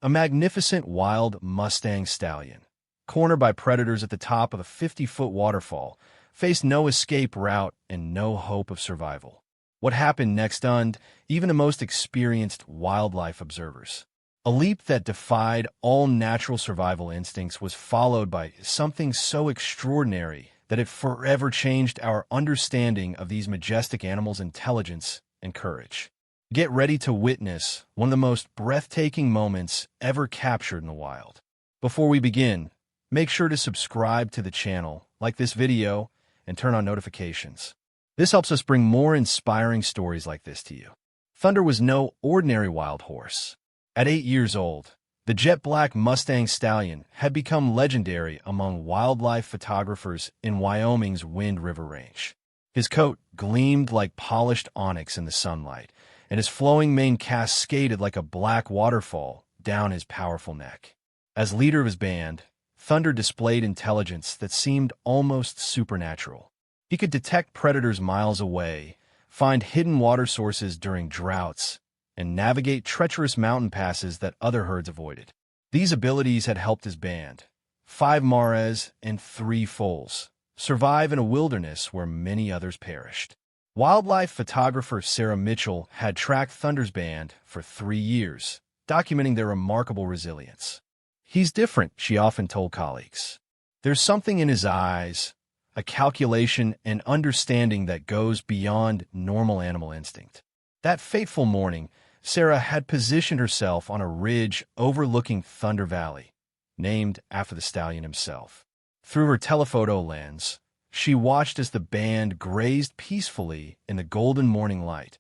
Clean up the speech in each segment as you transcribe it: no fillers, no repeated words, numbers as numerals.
A magnificent wild Mustang stallion, cornered by predators at the top of a 50-foot waterfall, faced no escape route and no hope of survival. What happened next stunned even the most experienced wildlife observers. A leap that defied all natural survival instincts was followed by something so extraordinary that it forever changed our understanding of these majestic animals' intelligence and courage. Get ready to witness one of the most breathtaking moments ever captured in the wild. Before we begin, make sure to subscribe to the channel, like this video, and turn on notifications. This helps us bring more inspiring stories like this to you. Thunder was no ordinary wild horse. At 8 years old, the jet-black Mustang Stallion had become legendary among wildlife photographers in Wyoming's Wind River Range. His coat gleamed like polished onyx in the sunlight, and his flowing mane cascaded like a black waterfall down his powerful neck. As leader of his band, Thunder displayed intelligence that seemed almost supernatural. He could detect predators miles away, find hidden water sources during droughts, and navigate treacherous mountain passes that other herds avoided. These abilities had helped his band, 5 Mares and 3 foals, survive in a wilderness where many others perished. Wildlife photographer Sarah Mitchell had tracked Thunder's band for 3 years, documenting their remarkable resilience. "He's different," she often told colleagues. "There's something in his eyes, a calculation and understanding that goes beyond normal animal instinct." That fateful morning, Sarah had positioned herself on a ridge overlooking Thunder Valley, named after the stallion himself. Through her telephoto lens, she watched as the band grazed peacefully in the golden morning light,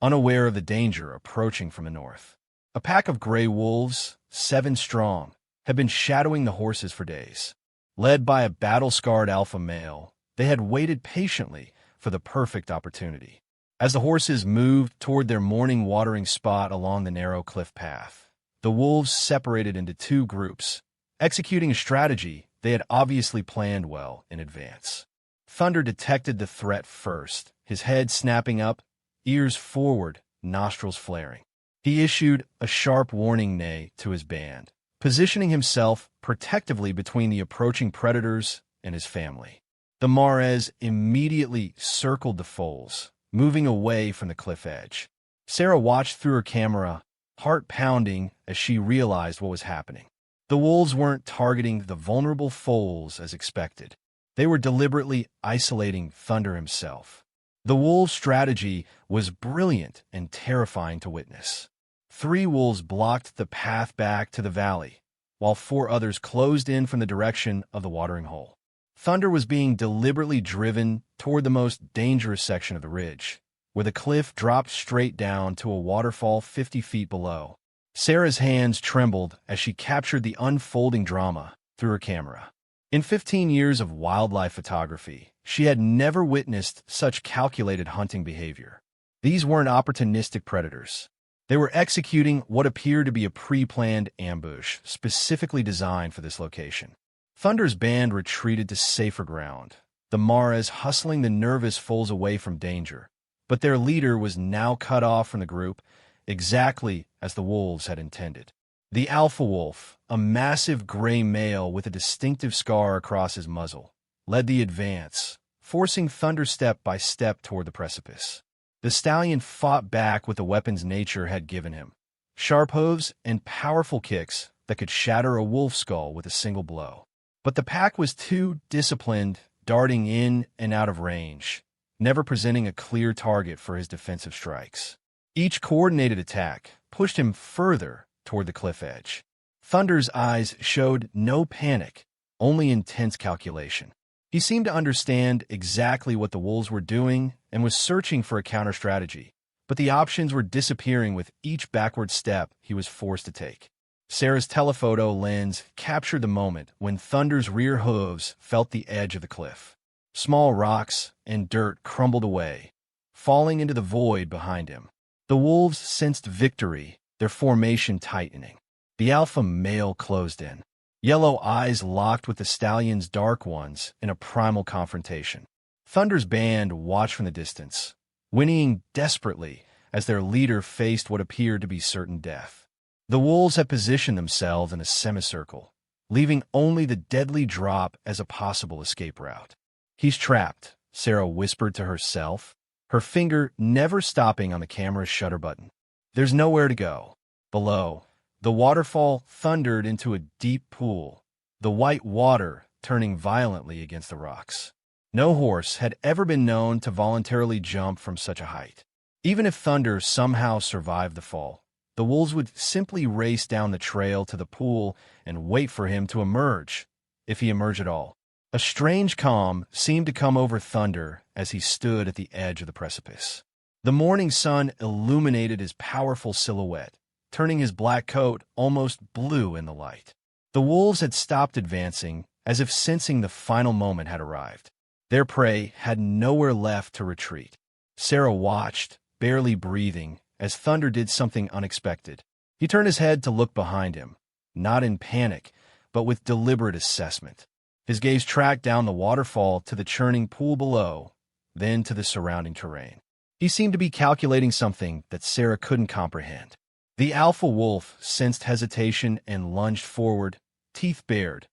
unaware of the danger approaching from the north. A pack of gray wolves, 7 strong, had been shadowing the horses for days. Led by a battle-scarred alpha male, they had waited patiently for the perfect opportunity. As the horses moved toward their morning watering spot along the narrow cliff path, the wolves separated into 2 groups, executing a strategy they had obviously planned well in advance. Thunder detected the threat first, his head snapping up, ears forward, nostrils flaring. He issued a sharp warning neigh to his band, positioning himself protectively between the approaching predators and his family. The Mares immediately circled the foals, moving away from the cliff edge. Sarah watched through her camera, heart pounding as she realized what was happening. The wolves weren't targeting the vulnerable foals as expected. They were deliberately isolating Thunder himself. The wolves' strategy was brilliant and terrifying to witness. 3 wolves blocked the path back to the valley, while 4 others closed in from the direction of the watering hole. Thunder was being deliberately driven toward the most dangerous section of the ridge, where the cliff dropped straight down to a waterfall 50 feet below. Sarah's hands trembled as she captured the unfolding drama through her camera. In 15 years of wildlife photography, she had never witnessed such calculated hunting behavior. These weren't opportunistic predators. They were executing what appeared to be a pre-planned ambush specifically designed for this location. Thunder's band retreated to safer ground, the Mares hustling the nervous foals away from danger. But their leader was now cut off from the group, exactly as the wolves had intended. The alpha wolf, a massive gray male with a distinctive scar across his muzzle, led the advance, forcing Thunder step by step toward the precipice. The stallion fought back with the weapons nature had given him, sharp hooves and powerful kicks that could shatter a wolf skull with a single blow. But the pack was too disciplined, darting in and out of range, never presenting a clear target for his defensive strikes. Each coordinated attack pushed him further toward the cliff edge. Thunder's eyes showed no panic, only intense calculation. He seemed to understand exactly what the wolves were doing and was searching for a counter-strategy, but the options were disappearing with each backward step he was forced to take. Sarah's telephoto lens captured the moment when Thunder's rear hooves felt the edge of the cliff. Small rocks and dirt crumbled away, falling into the void behind him. The wolves sensed victory, their formation tightening. The alpha male closed in, yellow eyes locked with the stallion's dark ones in a primal confrontation. Thunder's band watched from the distance, whinnying desperately as their leader faced what appeared to be certain death. The wolves had positioned themselves in a semicircle, leaving only the deadly drop as a possible escape route. "He's trapped," Sarah whispered to herself, her finger never stopping on the camera's shutter button. "There's nowhere to go." Below, the waterfall thundered into a deep pool, the white water turning violently against the rocks. No horse had ever been known to voluntarily jump from such a height. Even if Thunder somehow survived the fall, the wolves would simply race down the trail to the pool and wait for him to emerge, if he emerged at all. A strange calm seemed to come over Thunder as he stood at the edge of the precipice. The morning sun illuminated his powerful silhouette, turning his black coat almost blue in the light. The wolves had stopped advancing, as if sensing the final moment had arrived. Their prey had nowhere left to retreat. Sarah watched, barely breathing, as Thunder did something unexpected. He turned his head to look behind him, not in panic, but with deliberate assessment. His gaze tracked down the waterfall to the churning pool below, then to the surrounding terrain. He seemed to be calculating something that Sarah couldn't comprehend. The alpha wolf sensed hesitation and lunged forward, teeth bared,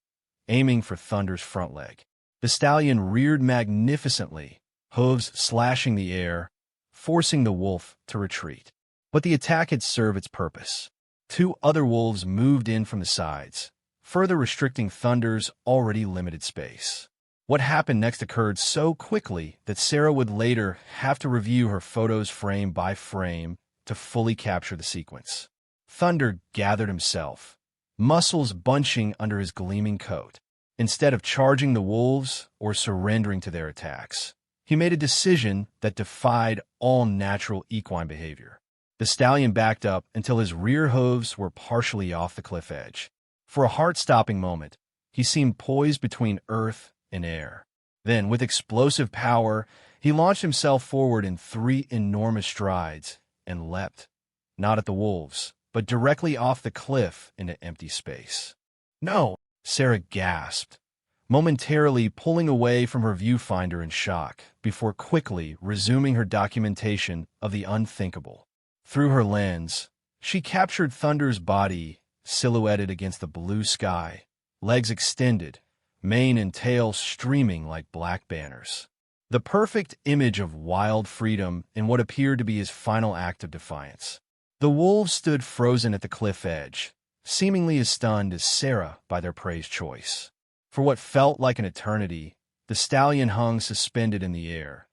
aiming for Thunder's front leg. The stallion reared magnificently, hooves slashing the air, forcing the wolf to retreat. But the attack had served its purpose. Two other wolves moved in from the sides, further restricting Thunder's already limited space. What happened next occurred so quickly that Sarah would later have to review her photos frame by frame to fully capture the sequence. Thunder gathered himself, muscles bunching under his gleaming coat. Instead of charging the wolves or surrendering to their attacks, he made a decision that defied all natural equine behavior. The stallion backed up until his rear hooves were partially off the cliff edge. For a heart-stopping moment, he seemed poised between earth and air. Then, with explosive power, he launched himself forward in 3 enormous strides and leapt, not at the wolves, but directly off the cliff into empty space. "No!" Sarah gasped, momentarily pulling away from her viewfinder in shock before quickly resuming her documentation of the unthinkable. Through her lens, she captured Thunder's body silhouetted against the blue sky, legs extended, mane and tail streaming like black banners. The perfect image of wild freedom in what appeared to be his final act of defiance. The wolves stood frozen at the cliff edge, seemingly as stunned as Sarah by their prey's choice. For what felt like an eternity, the stallion hung suspended in the air,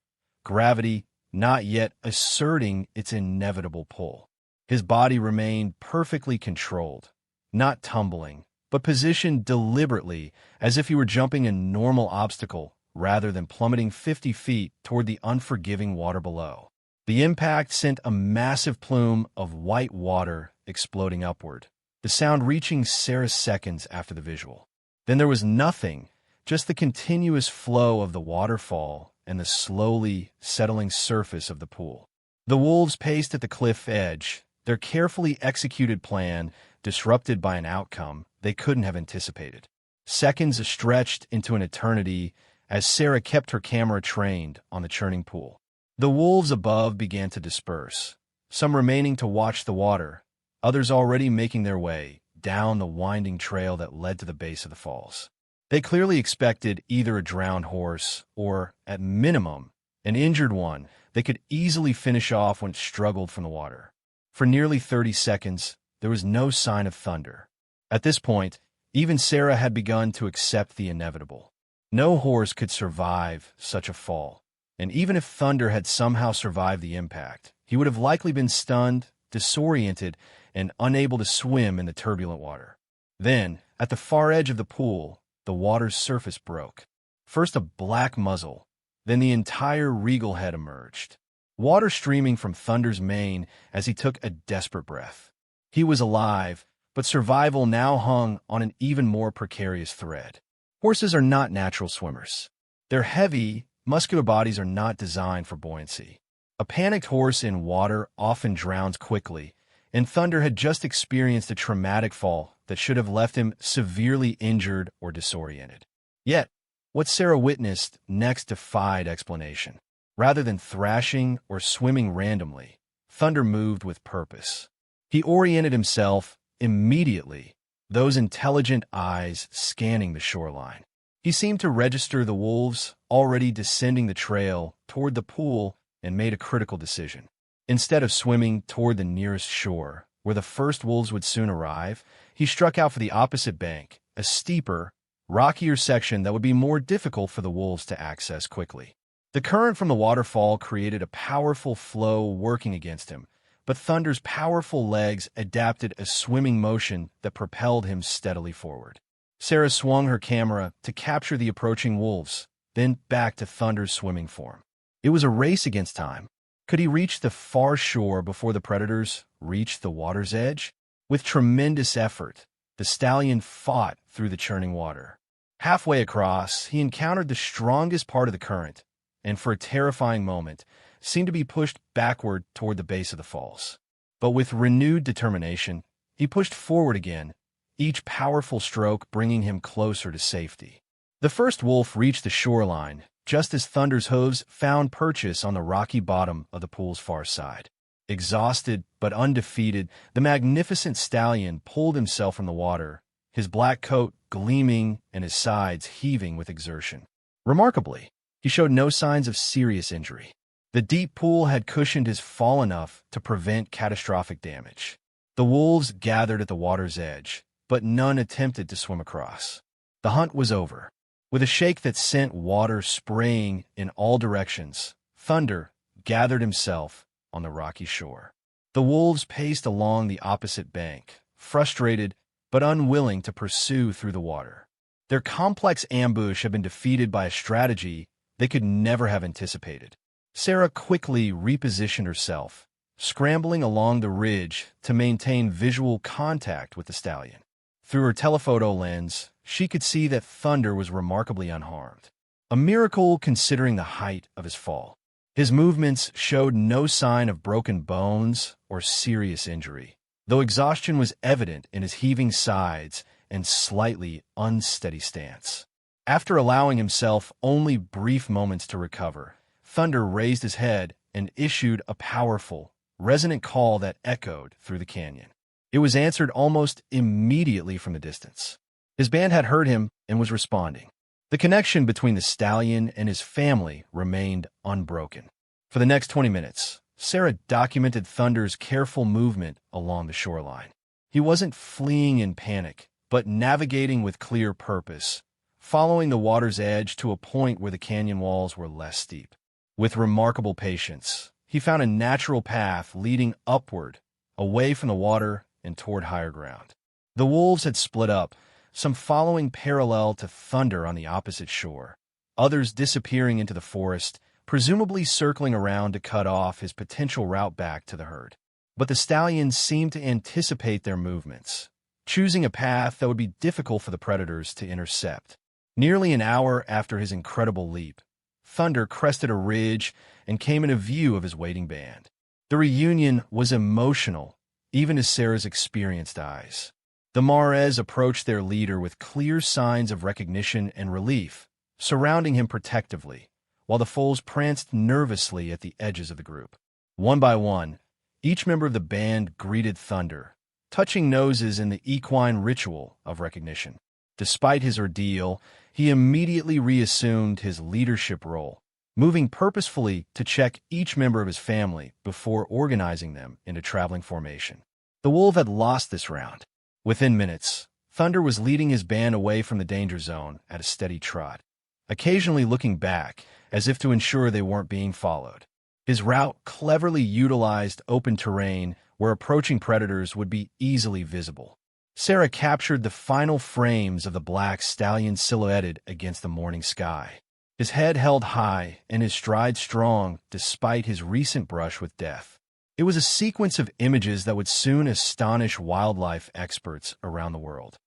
gravity not yet asserting its inevitable pull. His body remained perfectly controlled, not tumbling, but positioned deliberately as if he were jumping a normal obstacle rather than plummeting 50 feet toward the unforgiving water below. The impact sent a massive plume of white water exploding upward, the sound reaching Sarah seconds after the visual. Then there was nothing, just the continuous flow of the waterfall and the slowly settling surface of the pool. The wolves paced at the cliff edge, their carefully executed plan disrupted by an outcome they couldn't have anticipated. Seconds stretched into an eternity as Sarah kept her camera trained on the churning pool. The wolves above began to disperse, some remaining to watch the water, others already making their way down the winding trail that led to the base of the falls. They clearly expected either a drowned horse or, at minimum, an injured one they could easily finish off when it struggled from the water. For nearly 30 seconds, there was no sign of Thunder. At this point, even Sarah had begun to accept the inevitable. No horse could survive such a fall, and even if Thunder had somehow survived the impact, he would have likely been stunned, disoriented, and unable to swim in the turbulent water. Then, at the far edge of the pool, the water's surface broke. First a black muzzle, then the entire regal head emerged, water streaming from Thunder's mane as he took a desperate breath. He was alive, but survival now hung on an even more precarious thread. Horses are not natural swimmers. Their heavy, muscular bodies are not designed for buoyancy. A panicked horse in water often drowns quickly, and Thunder had just experienced a traumatic fall that should have left him severely injured or disoriented. Yet, what Sarah witnessed next defied explanation. Rather than thrashing or swimming randomly, Thunder moved with purpose. He oriented himself, immediately, those intelligent eyes scanning the shoreline. He seemed to register the wolves already descending the trail toward the pool and made a critical decision. Instead of swimming toward the nearest shore, where the first wolves would soon arrive, he struck out for the opposite bank, a steeper, rockier section that would be more difficult for the wolves to access quickly. The current from the waterfall created a powerful flow working against him, but Thunder's powerful legs adapted a swimming motion that propelled him steadily forward. Sarah swung her camera to capture the approaching wolves, then back to Thunder's swimming form. It was a race against time. Could he reach the far shore before the predators reached the water's edge? With tremendous effort, the stallion fought through the churning water. Halfway across, he encountered the strongest part of the current, and for a terrifying moment, seemed to be pushed backward toward the base of the falls. But with renewed determination, he pushed forward again, each powerful stroke bringing him closer to safety. The first wolf reached the shoreline, just as Thunder's hooves found purchase on the rocky bottom of the pool's far side. Exhausted but undefeated, the magnificent stallion pulled himself from the water, his black coat gleaming and his sides heaving with exertion. Remarkably, he showed no signs of serious injury. The deep pool had cushioned his fall enough to prevent catastrophic damage. The wolves gathered at the water's edge, but none attempted to swim across. The hunt was over. With a shake that sent water spraying in all directions, Thunder gathered himself on the rocky shore. The wolves paced along the opposite bank, frustrated but unwilling to pursue through the water. Their complex ambush had been defeated by a strategy they could never have anticipated. Sarah quickly repositioned herself, scrambling along the ridge to maintain visual contact with the stallion. Through her telephoto lens, she could see that Thunder was remarkably unharmed, a miracle considering the height of his fall. His movements showed no sign of broken bones or serious injury, though exhaustion was evident in his heaving sides and slightly unsteady stance. After allowing himself only brief moments to recover, Thunder raised his head and issued a powerful, resonant call that echoed through the canyon. It was answered almost immediately from the distance. His band had heard him and was responding. The connection between the stallion and his family remained unbroken. For the next 20 minutes, Sarah documented Thunder's careful movement along the shoreline. He wasn't fleeing in panic, but navigating with clear purpose, following the water's edge to a point where the canyon walls were less steep. With remarkable patience, he found a natural path leading upward, away from the water and toward higher ground. The wolves had split up, some following parallel to Thunder on the opposite shore, others disappearing into the forest, presumably circling around to cut off his potential route back to the herd. But the stallion seemed to anticipate their movements, choosing a path that would be difficult for the predators to intercept. Nearly an hour after his incredible leap, Thunder crested a ridge and came into view of his waiting band. The reunion was emotional, even to Sarah's experienced eyes. The Mares approached their leader with clear signs of recognition and relief, surrounding him protectively, while the foals pranced nervously at the edges of the group. One by one, each member of the band greeted Thunder, touching noses in the equine ritual of recognition. Despite his ordeal, he immediately reassumed his leadership role, moving purposefully to check each member of his family before organizing them into traveling formation. The wolf had lost this round. Within minutes, Thunder was leading his band away from the danger zone at a steady trot, occasionally looking back as if to ensure they weren't being followed. His route cleverly utilized open terrain where approaching predators would be easily visible. Sarah captured the final frames of the black stallion silhouetted against the morning sky. His head held high and his stride strong despite his recent brush with death. It was a sequence of images that would soon astonish wildlife experts around the world.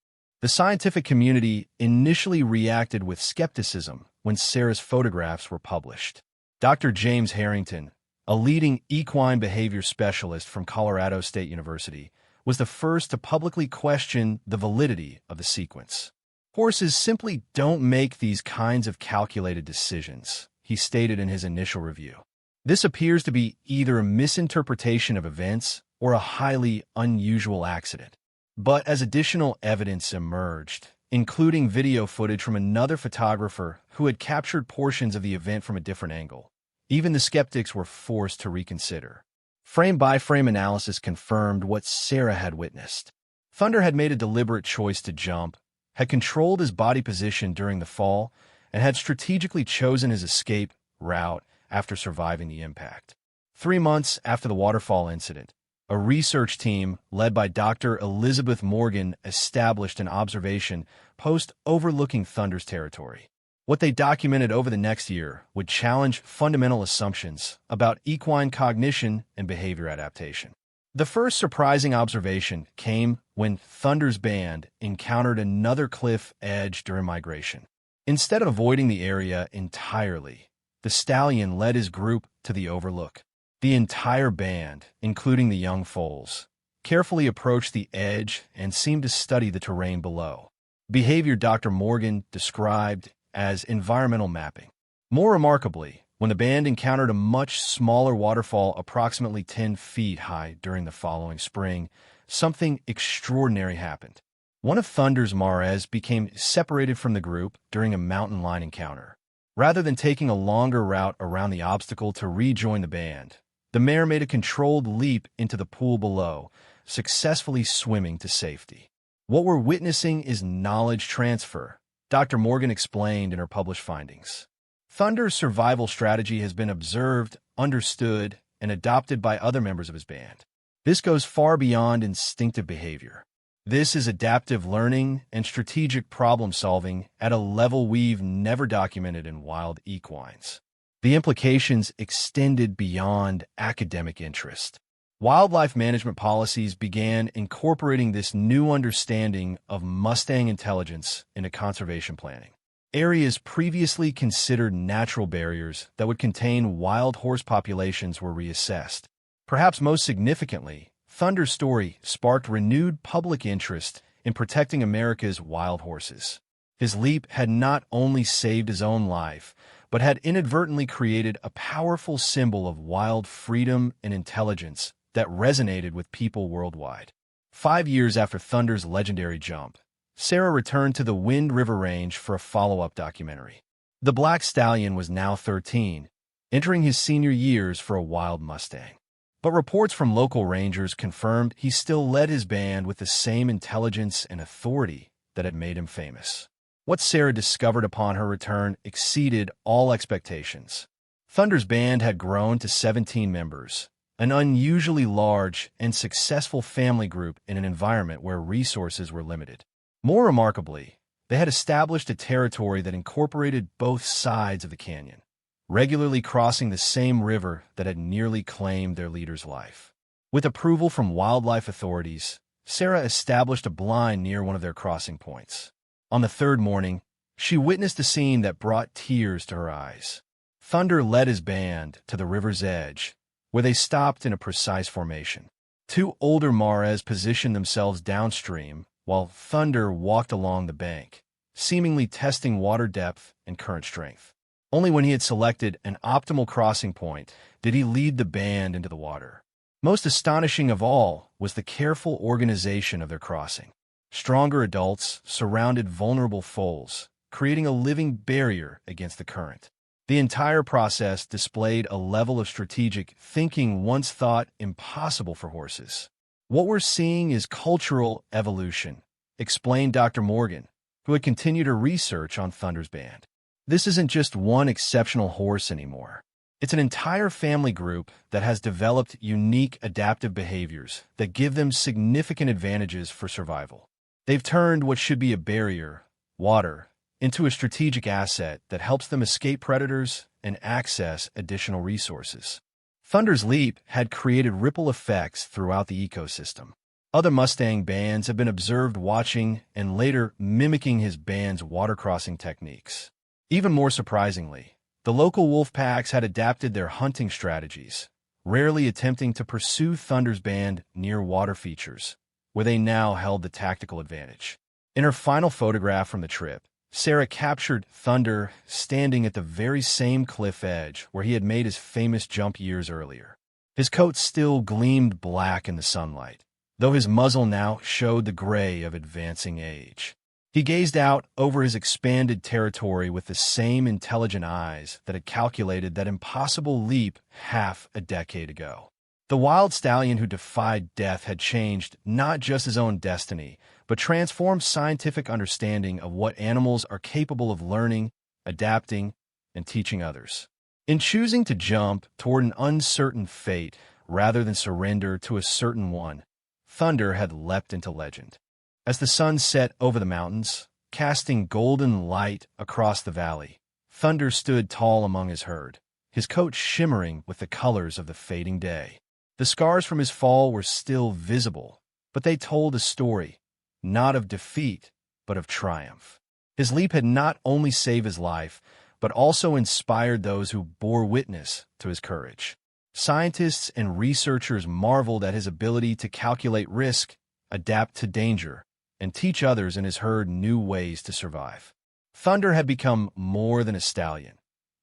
The scientific community initially reacted with skepticism when Sarah's photographs were published. Dr. James Harrington, a leading equine behavior specialist from Colorado State University, was the first to publicly question the validity of the sequence. Horses simply don't make these kinds of calculated decisions, he stated in his initial review. This appears to be either a misinterpretation of events or a highly unusual accident. But as additional evidence emerged, including video footage from another photographer who had captured portions of the event from a different angle, even the skeptics were forced to reconsider. Frame-by-frame analysis confirmed what Sarah had witnessed. Thunder had made a deliberate choice to jump, had controlled his body position during the fall, and had strategically chosen his escape route after surviving the impact. 3 months after the Waterfall incident, a research team led by Dr. Elizabeth Morgan established an observation post overlooking Thunder's territory. What they documented over the next year would challenge fundamental assumptions about equine cognition and behavior adaptation. The first surprising observation came when Thunder's band encountered another cliff edge during migration. Instead of avoiding the area entirely, the stallion led his group to the overlook. The entire band, including the young foals, carefully approached the edge and seemed to study the terrain below. Behavior Dr. Morgan described as environmental mapping. More remarkably, when the band encountered a much smaller waterfall approximately 10 feet high during the following spring, something extraordinary happened. One of Thunder's mares became separated from the group during a mountain lion encounter. Rather than taking a longer route around the obstacle to rejoin the band, the mare made a controlled leap into the pool below, successfully swimming to safety. What we're witnessing is knowledge transfer, Dr. Morgan explained in her published findings. Thunder's survival strategy has been observed, understood, and adopted by other members of his band. This goes far beyond instinctive behavior. This is adaptive learning and strategic problem-solving at a level we've never documented in wild equines. The implications extended beyond academic interest. Wildlife management policies began incorporating this new understanding of Mustang intelligence into conservation planning. Areas previously considered natural barriers that would contain wild horse populations were reassessed. Perhaps most significantly, Thunder's story sparked renewed public interest in protecting America's wild horses. His leap had not only saved his own life, but had inadvertently created a powerful symbol of wild freedom and intelligence that resonated with people worldwide. 5 years after Thunder's legendary jump, Sarah returned to the Wind River Range for a follow-up documentary. The Black Stallion was now 13, entering his senior years for a wild Mustang. But reports from local rangers confirmed he still led his band with the same intelligence and authority that had made him famous. What Sarah discovered upon her return exceeded all expectations. Thunder's band had grown to 17 members, an unusually large and successful family group in an environment where resources were limited. More remarkably, they had established a territory that incorporated both sides of the canyon, regularly crossing the same river that had nearly claimed their leader's life. With approval from wildlife authorities, Sarah established a blind near one of their crossing points. On the third morning, she witnessed a scene that brought tears to her eyes. Thunder led his band to the river's edge, where they stopped in a precise formation. 2 older mares positioned themselves downstream, while Thunder walked along the bank, seemingly testing water depth and current strength. Only when he had selected an optimal crossing point did he lead the band into the water. Most astonishing of all was the careful organization of their crossing. Stronger adults surrounded vulnerable foals, creating a living barrier against the current. The entire process displayed a level of strategic thinking once thought impossible for horses. What we're seeing is cultural evolution, explained Dr. Morgan, who had continued her research on Thunder's band. This isn't just one exceptional horse anymore. It's an entire family group that has developed unique adaptive behaviors that give them significant advantages for survival. They've turned what should be a barrier, water, into a strategic asset that helps them escape predators and access additional resources. Thunder's leap had created ripple effects throughout the ecosystem. Other Mustang bands have been observed watching and later mimicking his band's water-crossing techniques. Even more surprisingly, the local wolf packs had adapted their hunting strategies, rarely attempting to pursue Thunder's band near water features, where they now held the tactical advantage. In her final photograph from the trip, Sarah captured Thunder standing at the very same cliff edge where he had made his famous jump years earlier. His coat still gleamed black in the sunlight, though his muzzle now showed the gray of advancing age. He gazed out over his expanded territory with the same intelligent eyes that had calculated that impossible leap half a decade ago. The wild stallion who defied death had changed not just his own destiny, but transformed scientific understanding of what animals are capable of learning, adapting, and teaching others. In choosing to jump toward an uncertain fate rather than surrender to a certain one, Thunder had leapt into legend. As the sun set over the mountains, casting golden light across the valley, Thunder stood tall among his herd, his coat shimmering with the colors of the fading day. The scars from his fall were still visible, but they told a story, not of defeat, but of triumph. His leap had not only saved his life, but also inspired those who bore witness to his courage. Scientists and researchers marveled at his ability to calculate risk, adapt to danger, and teach others in his herd new ways to survive. Thunder had become more than a stallion.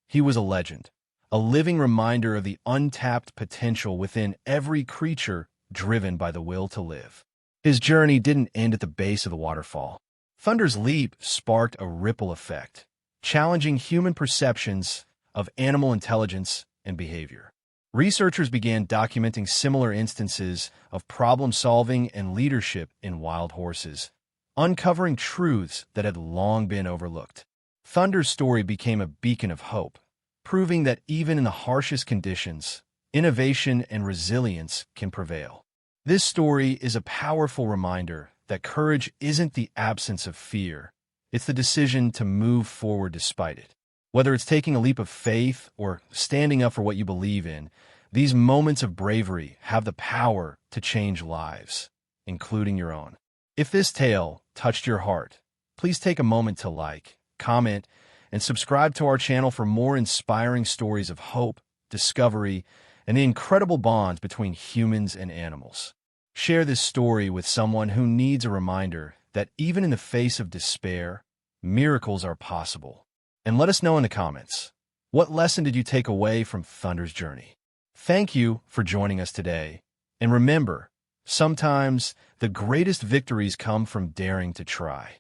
He was a legend, a living reminder of the untapped potential within every creature driven by the will to live. His journey didn't end at the base of the waterfall. Thunder's leap sparked a ripple effect, challenging human perceptions of animal intelligence and behavior. Researchers began documenting similar instances of problem-solving and leadership in wild horses, uncovering truths that had long been overlooked. Thunder's story became a beacon of hope, proving that even in the harshest conditions, innovation and resilience can prevail. This story is a powerful reminder that courage isn't the absence of fear, it's the decision to move forward despite it. Whether it's taking a leap of faith or standing up for what you believe in, these moments of bravery have the power to change lives, including your own. If this tale touched your heart, please take a moment to like, comment, and subscribe to our channel for more inspiring stories of hope, discovery, and the incredible bonds between humans and animals. Share this story with someone who needs a reminder that even in the face of despair, miracles are possible. And let us know in the comments, what lesson did you take away from Thunder's journey? Thank you for joining us today. And remember, sometimes the greatest victories come from daring to try.